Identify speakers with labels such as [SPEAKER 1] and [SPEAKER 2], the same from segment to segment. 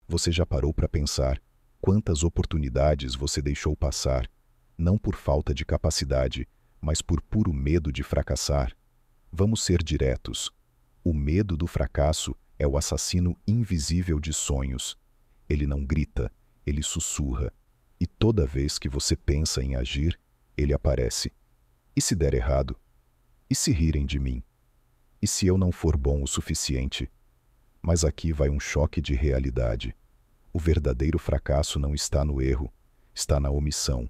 [SPEAKER 1] Você já parou para pensar quantas oportunidades você deixou passar, não por falta de capacidade, mas por puro medo de fracassar? Vamos ser diretos. O medo do fracasso é o assassino invisível de sonhos. Ele não grita, ele sussurra. E toda vez que você pensa em agir, ele aparece. E se der errado? E se rirem de mim? E se eu não for bom o suficiente? Mas aqui vai um choque de realidade. O verdadeiro fracasso não está no erro, está na omissão.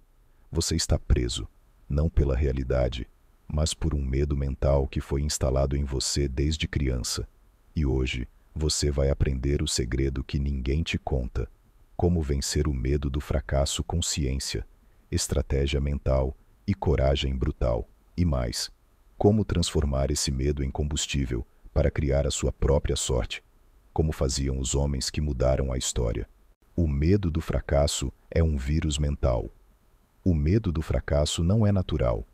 [SPEAKER 1] Você está preso, não pela realidade, mas por um medo mental que foi instalado em você desde criança. E hoje, você vai aprender o segredo que ninguém te conta: como vencer o medo do fracasso com ciência, estratégia mental e coragem brutal. E mais, como transformar esse medo em combustível para criar a sua própria sorte, como faziam os homens que mudaram a história. O medo do fracasso é um vírus mental. O medo do fracasso não é natural.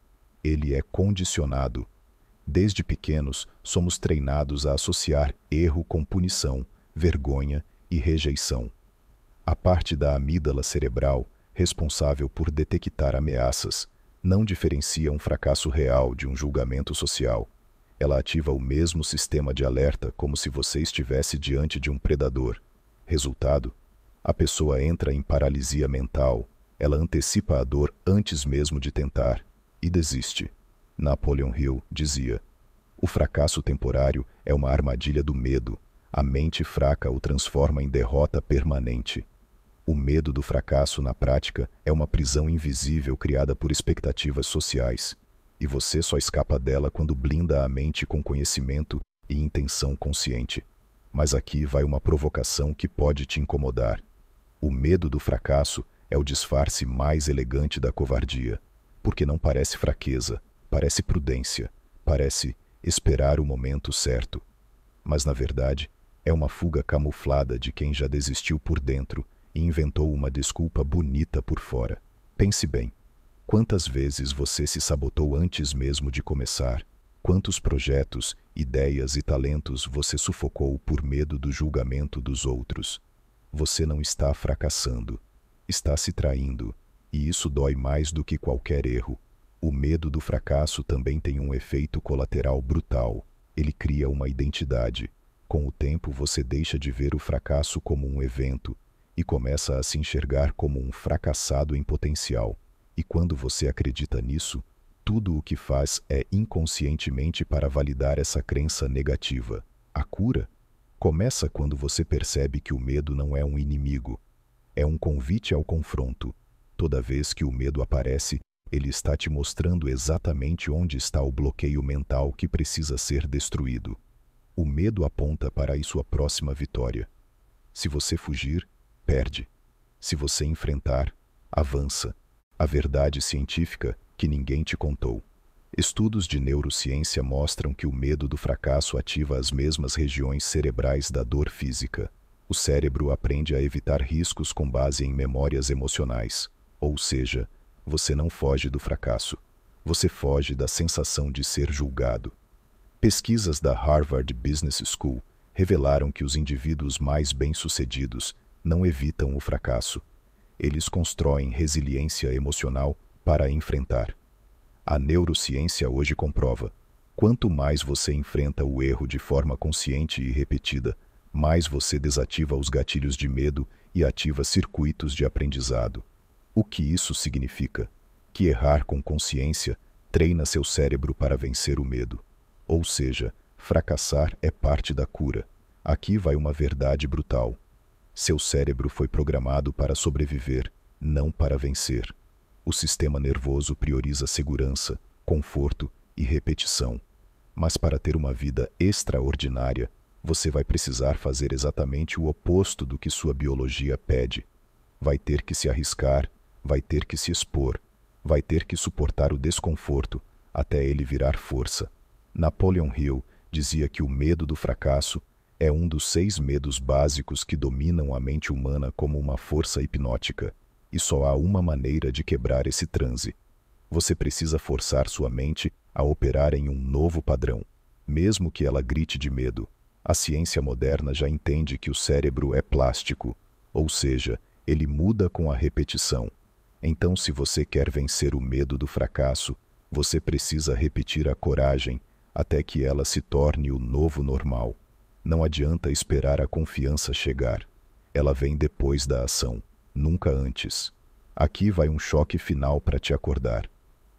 [SPEAKER 1] Ele é condicionado. Desde pequenos, somos treinados a associar erro com punição, vergonha e rejeição. A parte da amígdala cerebral, responsável por detectar ameaças, não diferencia um fracasso real de um julgamento social. Ela ativa o mesmo sistema de alerta como se você estivesse diante de um predador. Resultado: a pessoa entra em paralisia mental, ela antecipa a dor antes mesmo de tentar e desiste. Napoleon Hill dizia: o fracasso temporário é uma armadilha do medo, a mente fraca o transforma em derrota permanente. O medo do fracasso, na prática, é uma prisão invisível criada por expectativas sociais, e você só escapa dela quando blinda a mente com conhecimento e intenção consciente. Mas aqui vai uma provocação que pode te incomodar. O medo do fracasso é o disfarce mais elegante da covardia, porque não parece fraqueza, parece prudência, parece esperar o momento certo. Mas, na verdade, é uma fuga camuflada de quem já desistiu por dentro e inventou uma desculpa bonita por fora. Pense bem. Quantas vezes você se sabotou antes mesmo de começar? Quantos projetos, ideias e talentos você sufocou por medo do julgamento dos outros? Você não está fracassando, está se traindo, e isso dói mais do que qualquer erro. O medo do fracasso também tem um efeito colateral brutal. Ele cria uma identidade. Com o tempo você deixa de ver o fracasso como um evento e começa a se enxergar como um fracassado em potencial. E quando você acredita nisso, tudo o que faz é inconscientemente para validar essa crença negativa. A cura começa quando você percebe que o medo não é um inimigo, é um convite ao confronto. Toda vez que o medo aparece, ele está te mostrando exatamente onde está o bloqueio mental que precisa ser destruído. O medo aponta para a sua próxima vitória. Se você fugir, perde. Se você enfrentar, avança. A verdade científica que ninguém te contou. Estudos de neurociência mostram que o medo do fracasso ativa as mesmas regiões cerebrais da dor física. O cérebro aprende a evitar riscos com base em memórias emocionais. Ou seja, você não foge do fracasso. Você foge da sensação de ser julgado. Pesquisas da Harvard Business School revelaram que os indivíduos mais bem-sucedidos não evitam o fracasso. Eles constroem resiliência emocional para enfrentar. A neurociência hoje comprova: quanto mais você enfrenta o erro de forma consciente e repetida, mais você desativa os gatilhos de medo e ativa circuitos de aprendizado. O que isso significa? Que errar com consciência treina seu cérebro para vencer o medo. Ou seja, fracassar é parte da cura. Aqui vai uma verdade brutal. Seu cérebro foi programado para sobreviver, não para vencer. O sistema nervoso prioriza segurança, conforto e repetição. Mas para ter uma vida extraordinária, você vai precisar fazer exatamente o oposto do que sua biologia pede. Vai ter que se arriscar, vai ter que se expor, vai ter que suportar o desconforto até ele virar força. Napoleon Hill dizia que o medo do fracasso é um dos 6 medos básicos que dominam a mente humana como uma força hipnótica, e só há uma maneira de quebrar esse transe. Você precisa forçar sua mente a operar em um novo padrão, mesmo que ela grite de medo. A ciência moderna já entende que o cérebro é plástico. Ou seja, ele muda com a repetição. Então, se você quer vencer o medo do fracasso, você precisa repetir a coragem até que ela se torne o novo normal. Não adianta esperar a confiança chegar. Ela vem depois da ação, nunca antes. Aqui vai um choque final para te acordar.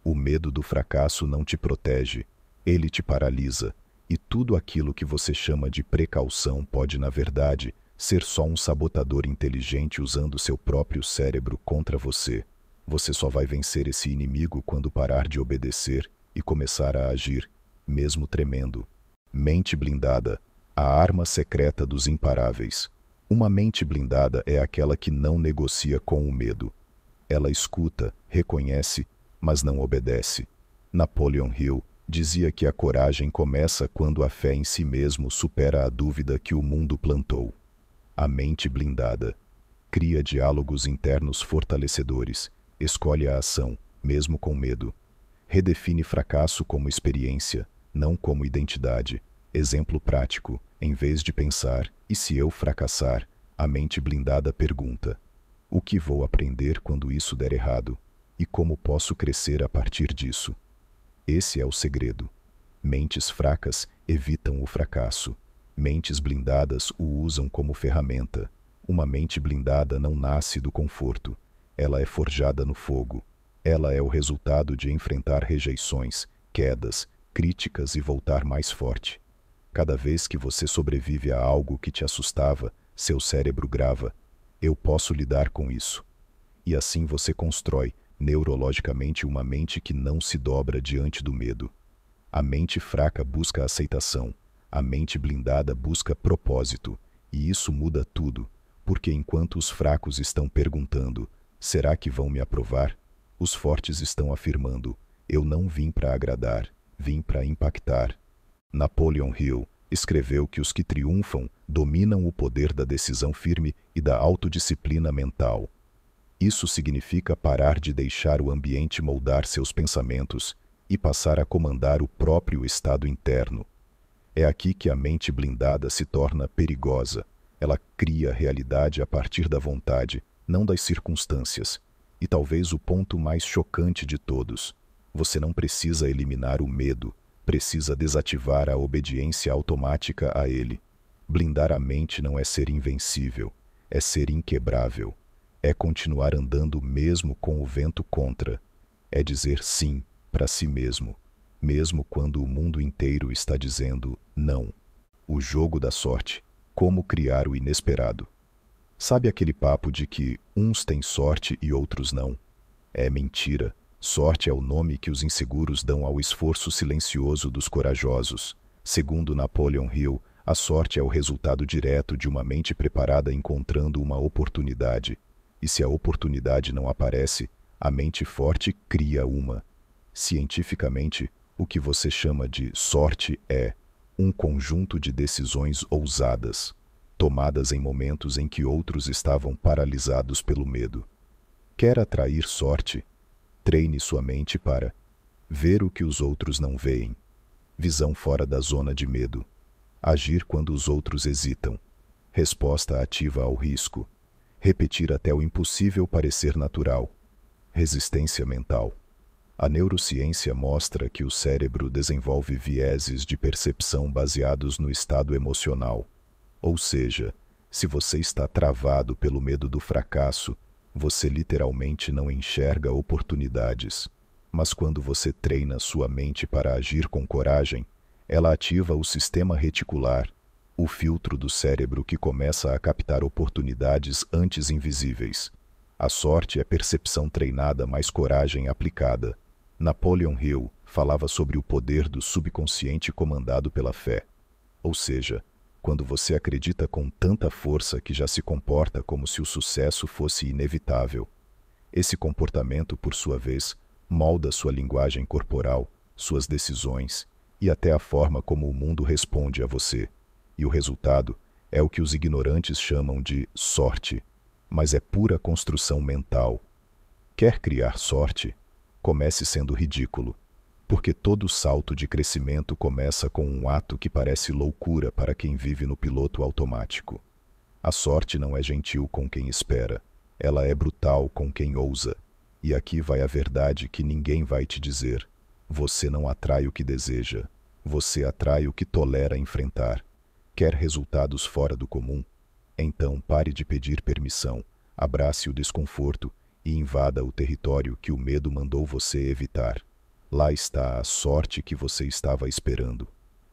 [SPEAKER 1] O medo do fracasso não te protege, ele te paralisa, e tudo aquilo que você chama de precaução pode, na verdade, ser só um sabotador inteligente usando seu próprio cérebro contra você. Você só vai vencer esse inimigo quando parar de obedecer e começar a agir, mesmo tremendo. Mente blindada, a arma secreta dos imparáveis. Uma mente blindada é aquela que não negocia com o medo. Ela escuta, reconhece, mas não obedece. Napoleon Hill dizia que a coragem começa quando a fé em si mesmo supera a dúvida que o mundo plantou. A mente blindada cria diálogos internos fortalecedores, escolhe a ação, mesmo com medo. Redefine fracasso como experiência, não como identidade. Exemplo prático, em vez de pensar, e se eu fracassar? A mente blindada pergunta: o que vou aprender quando isso der errado? E como posso crescer a partir disso? Esse é o segredo. Mentes fracas evitam o fracasso. Mentes blindadas o usam como ferramenta. Uma mente blindada não nasce do conforto. Ela é forjada no fogo. Ela é o resultado de enfrentar rejeições, quedas, críticas e voltar mais forte. Cada vez que você sobrevive a algo que te assustava, seu cérebro grava: eu posso lidar com isso. E assim você constrói, neurologicamente, uma mente que não se dobra diante do medo. A mente fraca busca aceitação. A mente blindada busca propósito. E isso muda tudo, porque enquanto os fracos estão perguntando: será que vão me aprovar? Os fortes estão afirmando: eu não vim para agradar, vim para impactar. Napoleon Hill escreveu que os que triunfam dominam o poder da decisão firme e da autodisciplina mental. Isso significa parar de deixar o ambiente moldar seus pensamentos e passar a comandar o próprio estado interno. É aqui que a mente blindada se torna perigosa. Ela cria realidade a partir da vontade, não das circunstâncias. E talvez o ponto mais chocante de todos: você não precisa eliminar o medo, precisa desativar a obediência automática a ele. Blindar a mente não é ser invencível, é ser inquebrável. É continuar andando mesmo com o vento contra. É dizer sim para si mesmo, mesmo quando o mundo inteiro está dizendo não. O jogo da sorte. Como criar o inesperado. Sabe aquele papo de que uns têm sorte e outros não? É mentira. Sorte é o nome que os inseguros dão ao esforço silencioso dos corajosos. Segundo Napoleon Hill, a sorte é o resultado direto de uma mente preparada encontrando uma oportunidade. E se a oportunidade não aparece, a mente forte cria uma. Cientificamente, o que você chama de sorte é um conjunto de decisões ousadas, tomadas em momentos em que outros estavam paralisados pelo medo. Quer atrair sorte? Treine sua mente para ver o que os outros não veem. Visão fora da zona de medo. Agir quando os outros hesitam. Resposta ativa ao risco. Repetir até o impossível parecer natural. Resistência mental. A neurociência mostra que o cérebro desenvolve vieses de percepção baseados no estado emocional. Ou seja, se você está travado pelo medo do fracasso, você literalmente não enxerga oportunidades. Mas quando você treina sua mente para agir com coragem, ela ativa o sistema reticular, o filtro do cérebro que começa a captar oportunidades antes invisíveis. A sorte é percepção treinada mais coragem aplicada. Napoleon Hill falava sobre o poder do subconsciente comandado pela fé. Ou seja, quando você acredita com tanta força que já se comporta como se o sucesso fosse inevitável. Esse comportamento, por sua vez, molda sua linguagem corporal, suas decisões e até a forma como o mundo responde a você. E o resultado é o que os ignorantes chamam de sorte, mas é pura construção mental. Quer criar sorte? Comece sendo ridículo, porque todo salto de crescimento começa com um ato que parece loucura para quem vive no piloto automático. A sorte não é gentil com quem espera, ela é brutal com quem ousa. E aqui vai a verdade que ninguém vai te dizer. Você não atrai o que deseja, você atrai o que tolera enfrentar. Quer resultados fora do comum? Então pare de pedir permissão, abrace o desconforto e invada o território que o medo mandou você evitar. Lá está a sorte que você estava esperando,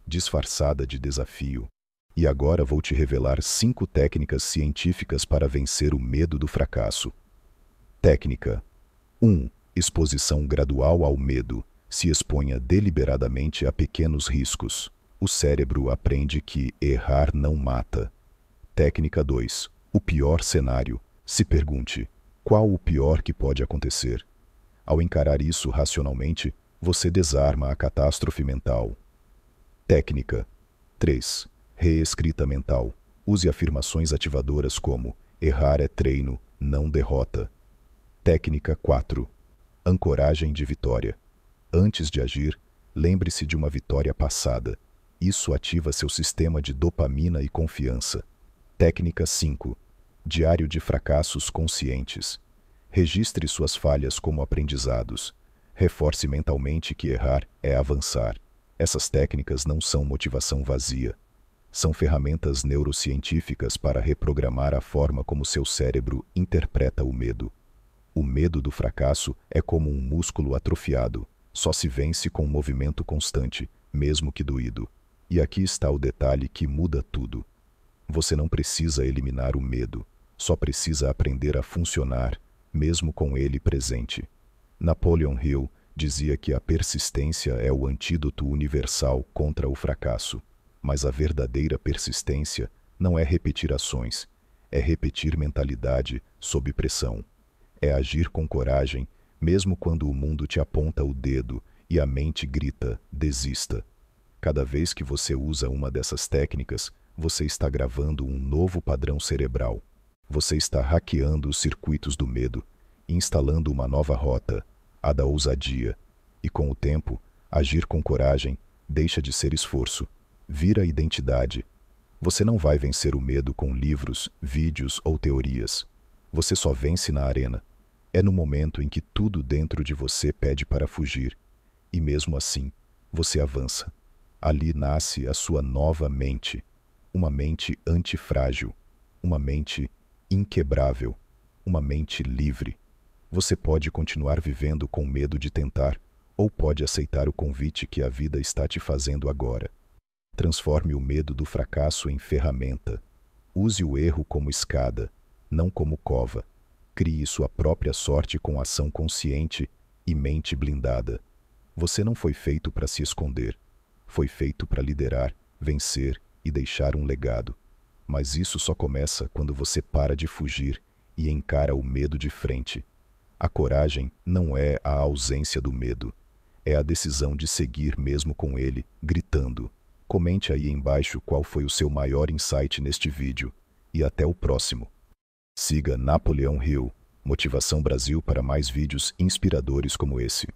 [SPEAKER 1] disfarçada de desafio. E agora vou te revelar 5 técnicas científicas para vencer o medo do fracasso. Técnica 1. Exposição gradual ao medo. Se exponha deliberadamente a pequenos riscos. O cérebro aprende que errar não mata. Técnica 2. O pior cenário. Se pergunte: qual o pior que pode acontecer? Ao encarar isso racionalmente, você desarma a catástrofe mental. Técnica 3. Reescrita mental. Use afirmações ativadoras como: errar é treino, não derrota. Técnica 4. Ancoragem de vitória. Antes de agir, lembre-se de uma vitória passada. Isso ativa seu sistema de dopamina e confiança. Técnica 5. Diário de fracassos conscientes. Registre suas falhas como aprendizados. Reforce mentalmente que errar é avançar. Essas técnicas não são motivação vazia. São ferramentas neurocientíficas para reprogramar a forma como seu cérebro interpreta o medo. O medo do fracasso é como um músculo atrofiado. Só se vence com um movimento constante, mesmo que doído. E aqui está o detalhe que muda tudo. Você não precisa eliminar o medo, só precisa aprender a funcionar, mesmo com ele presente. Napoleon Hill dizia que a persistência é o antídoto universal contra o fracasso. Mas a verdadeira persistência não é repetir ações, é repetir mentalidade sob pressão. É agir com coragem, mesmo quando o mundo te aponta o dedo e a mente grita: desista. Cada vez que você usa uma dessas técnicas, você está gravando um novo padrão cerebral. Você está hackeando os circuitos do medo e instalando uma nova rota, a da ousadia. E com o tempo, agir com coragem deixa de ser esforço, vira identidade. Você não vai vencer o medo com livros, vídeos ou teorias. Você só vence na arena. É no momento em que tudo dentro de você pede para fugir. E mesmo assim, você avança. Ali nasce a sua nova mente. Uma mente antifrágil. Uma mente inquebrável. Uma mente livre. Você pode continuar vivendo com medo de tentar, ou pode aceitar o convite que a vida está te fazendo agora. Transforme o medo do fracasso em ferramenta. Use o erro como escada, não como cova. Crie sua própria sorte com ação consciente e mente blindada. Você não foi feito para se esconder. Foi feito para liderar, vencer e deixar um legado. Mas isso só começa quando você para de fugir e encara o medo de frente. A coragem não é a ausência do medo. É a decisão de seguir mesmo com ele, gritando. Comente aí embaixo qual foi o seu maior insight neste vídeo. E até o próximo. Siga Napoleon Hill, Motivação Brasil para mais vídeos inspiradores como esse.